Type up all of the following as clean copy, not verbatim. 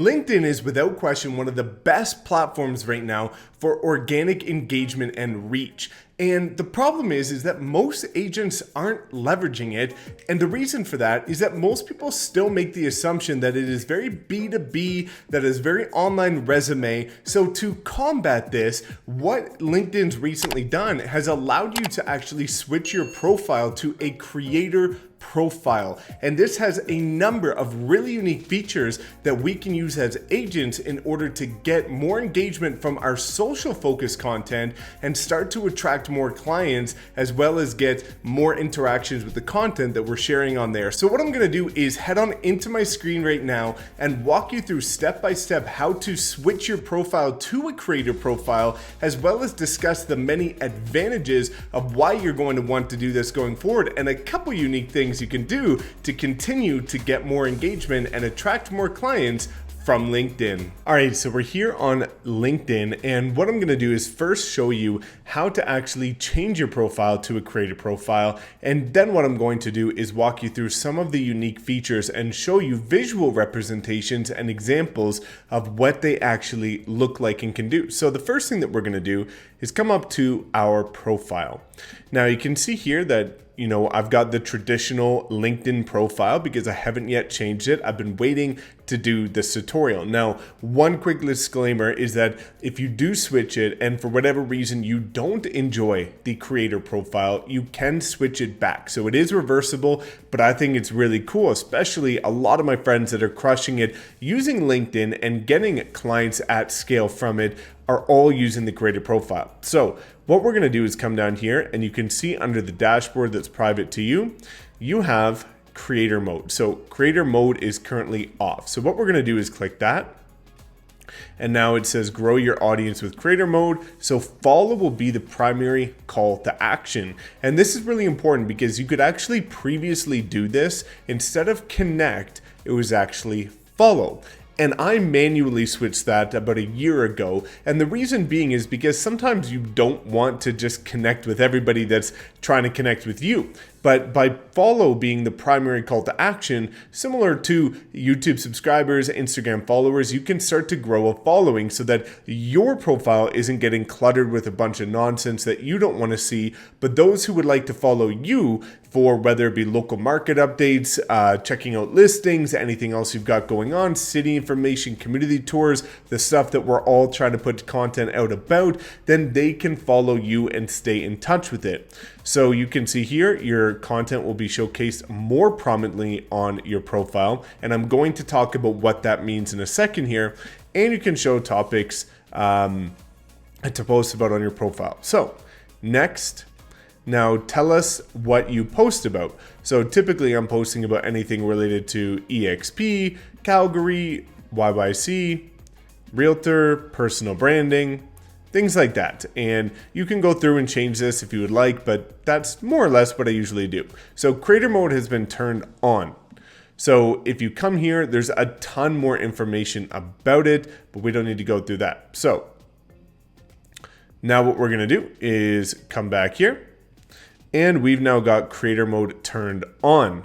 LinkedIn is without question one of the best platforms right now for organic engagement and reach. And the problem is that most agents aren't leveraging it. And the reason for that is that most people still make the assumption that it is very B2B, that is very online resume. So to combat this, what LinkedIn's recently done has allowed you to actually switch your profile to a creator profile. And this has a number of really unique features that we can use as agents in order to get more engagement from our social focused content and start to attract more clients, as well as get more interactions with the content that we're sharing on there. So what I'm going to do is head on into my screen right now and walk you through step by step how to switch your profile to a creator profile, as well as discuss the many advantages of why you're going to want to do this going forward, and a couple unique things you can do to continue to get more engagement and attract more clients from LinkedIn. All right, so we're here on LinkedIn, and what I'm gonna do is first show you how to actually change your profile to a creator profile. And then what I'm going to do is walk you through some of the unique features and show you visual representations and examples of what they actually look like and can do. So the first thing that we're gonna do is come up to our profile. Now you can see here that I've got the traditional LinkedIn profile because I haven't yet changed it. I've been waiting to do this tutorial. Now, one quick disclaimer is that if you do switch it and for whatever reason you don't enjoy the creator profile, you can switch it back. So it is reversible, but I think it's really cool, especially a lot of my friends that are crushing it using LinkedIn and getting clients at scale from it are all using the creator profile. So what we're gonna do is come down here, and you can see under the dashboard that's private to you, you have creator mode. So creator mode is currently off. So what we're gonna do is click that. And now it says grow your audience with creator mode. So follow will be the primary call to action. And this is really important because you could actually previously do this. Instead of connect, it was actually follow. And I manually switched that about a year ago. And the reason being is because sometimes you don't want to just connect with everybody that's trying to connect with you. But by follow being the primary call to action, similar to YouTube subscribers, Instagram followers, you can start to grow a following so that your profile isn't getting cluttered with a bunch of nonsense that you don't want to see. But those who would like to follow you for whether it be local market updates, checking out listings, anything else you've got going on, city information, community tours, the stuff that we're all trying to put content out about, then they can follow you and stay in touch with it. So you can see here, your content will be showcased more prominently on your profile. And I'm going to talk about what that means in a second here. And you can show topics to post about on your profile. So next, now tell us what you post about. So typically I'm posting about anything related to EXP, Calgary, YYC, Realtor, personal branding, things like that. And you can go through and change this if you would like, but that's more or less what I usually do. So creator mode has been turned on. So if you come here, there's a ton more information about it, but we don't need to go through that. So now what we're gonna do is come back here, and we've now got creator mode turned on.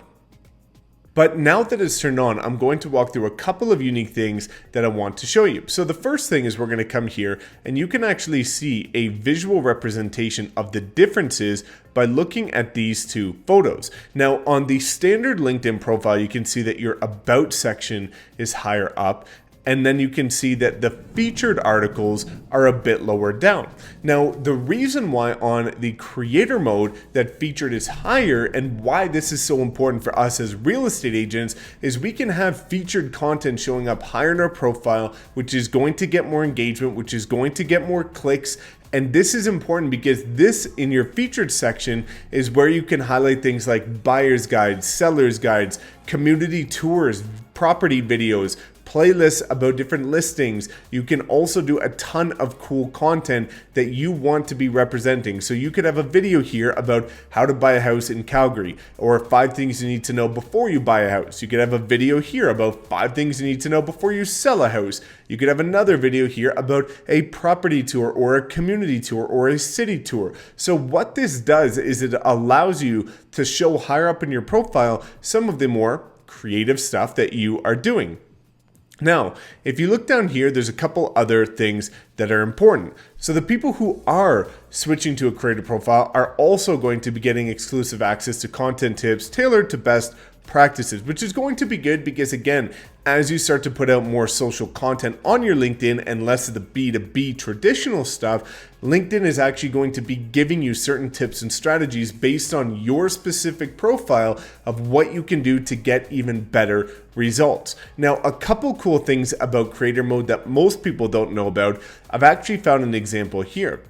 But now that it's turned on, I'm going to walk through a couple of unique things that I want to show you. So the first thing is we're going to come here, and you can actually see a visual representation of the differences by looking at these two photos. Now on the standard LinkedIn profile, you can see that your about section is higher up. And then you can see that the featured articles are a bit lower down. Now, the reason why on the creator mode that featured is higher, and why this is so important for us as real estate agents, is we can have featured content showing up higher in our profile, which is going to get more engagement, which is going to get more clicks. And this is important because this in your featured section is where you can highlight things like buyer's guides, seller's guides, community tours, property videos, playlists about different listings. You can also do a ton of cool content that you want to be representing. So you could have a video here about how to buy a house in Calgary, or 5 things you need to know before you buy a house. You could have a video here about 5 things you need to know before you sell a house. You could have another video here about a property tour or a community tour or a city tour. So what this does is it allows you to show higher up in your profile some of the more creative stuff that you are doing. Now, if you look down here, there's a couple other things that are important. So the people who are switching to a creator profile are also going to be getting exclusive access to content tips tailored to best practices, which is going to be good because, again, as you start to put out more social content on your LinkedIn and less of the B2B traditional stuff, LinkedIn is actually going to be giving you certain tips and strategies based on your specific profile of what you can do to get even better results. Now, a couple cool things about creator mode that most people don't know about, I've actually found an example here.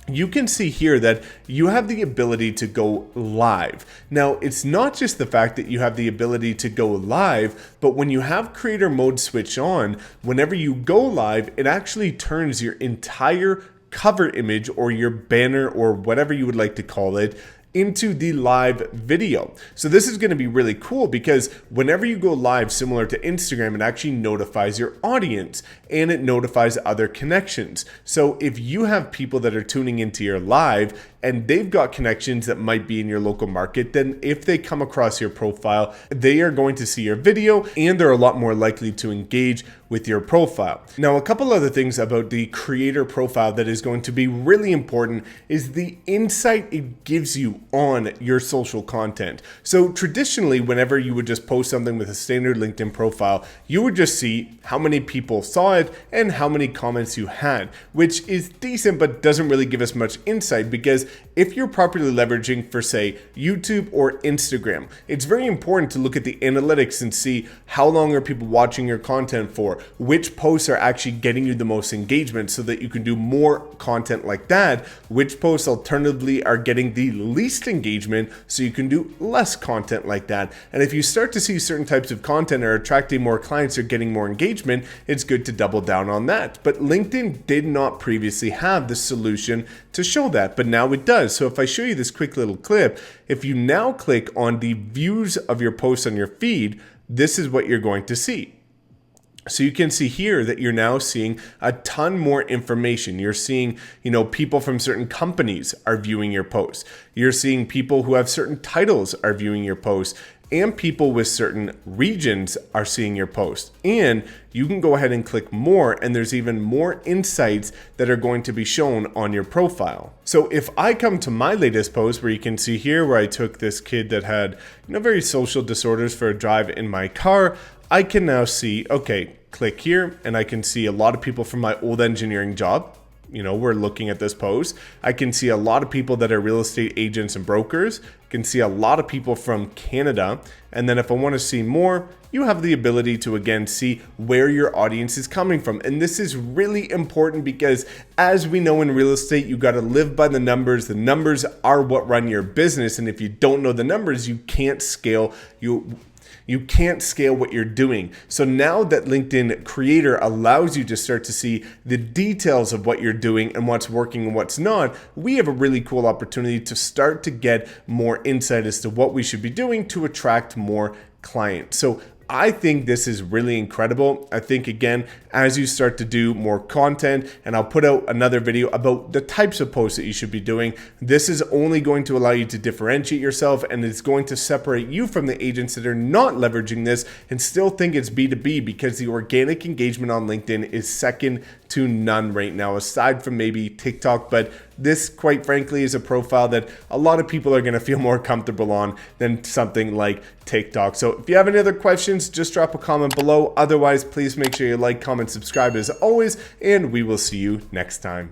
You can see here that you have the ability to go live. Now, it's not just the fact that you have the ability to go live, but when you have creator mode switch on, whenever you go live, it actually turns your entire cover image or your banner or whatever you would like to call it into the live video. So this is going to be really cool because whenever you go live, similar to Instagram, it actually notifies your audience and it notifies other connections. So if you have people that are tuning into your live and they've got connections that might be in your local market, then if they come across your profile, they are going to see your video and they're a lot more likely to engage with your profile. Now, a couple other things about the creator profile that is going to be really important is the insight it gives you on your social content. So traditionally, whenever you would just post something with a standard LinkedIn profile, you would just see how many people saw it and how many comments you had, which is decent, but doesn't really give us much insight because if you're properly leveraging for, say, YouTube or Instagram, it's very important to look at the analytics and see how long are people watching your content for, which posts are actually getting you the most engagement so that you can do more content like that, which posts alternatively are getting the least engagement so you can do less content like that. And if you start to see certain types of content are attracting more clients or getting more engagement, it's good to double down on that. But LinkedIn did not previously have the solution to show that, but now it does. So if I show you this quick little clip, if you now click on the views of your posts on your feed, this is what you're going to see. So you can see here that you're now seeing a ton more information. You're seeing, people from certain companies are viewing your posts. You're seeing people who have certain titles are viewing your posts, and people with certain regions are seeing your post. And you can go ahead and click more, and there's even more insights that are going to be shown on your profile. So if I come to my latest post, where you can see here where I took this kid that had very social disorders for a drive in my car, I can now see, okay, click here, and I can see a lot of people from my old engineering job. We're looking at this post. I can see a lot of people that are real estate agents and brokers. I can see a lot of people from Canada. And then if I want to see more, you have the ability to, again, see where your audience is coming from. And this is really important because, as we know in real estate, you got to live by the numbers. The numbers are what run your business. And if you don't know the numbers, you can't scale. You can't scale what you're doing. So now that LinkedIn Creator allows you to start to see the details of what you're doing and what's working and what's not, we have a really cool opportunity to start to get more insight as to what we should be doing to attract more clients. So I think this is really incredible. I think, again, as you start to do more content, and I'll put out another video about the types of posts that you should be doing, this is only going to allow you to differentiate yourself, and it's going to separate you from the agents that are not leveraging this and still think it's B2B, because the organic engagement on LinkedIn is second to none right now, aside from maybe TikTok. But this, quite frankly, is a profile that a lot of people are going to feel more comfortable on than something like TikTok. So if you have any other questions, just drop a comment below. Otherwise, please make sure you like, comment, subscribe as always, and we will see you next time.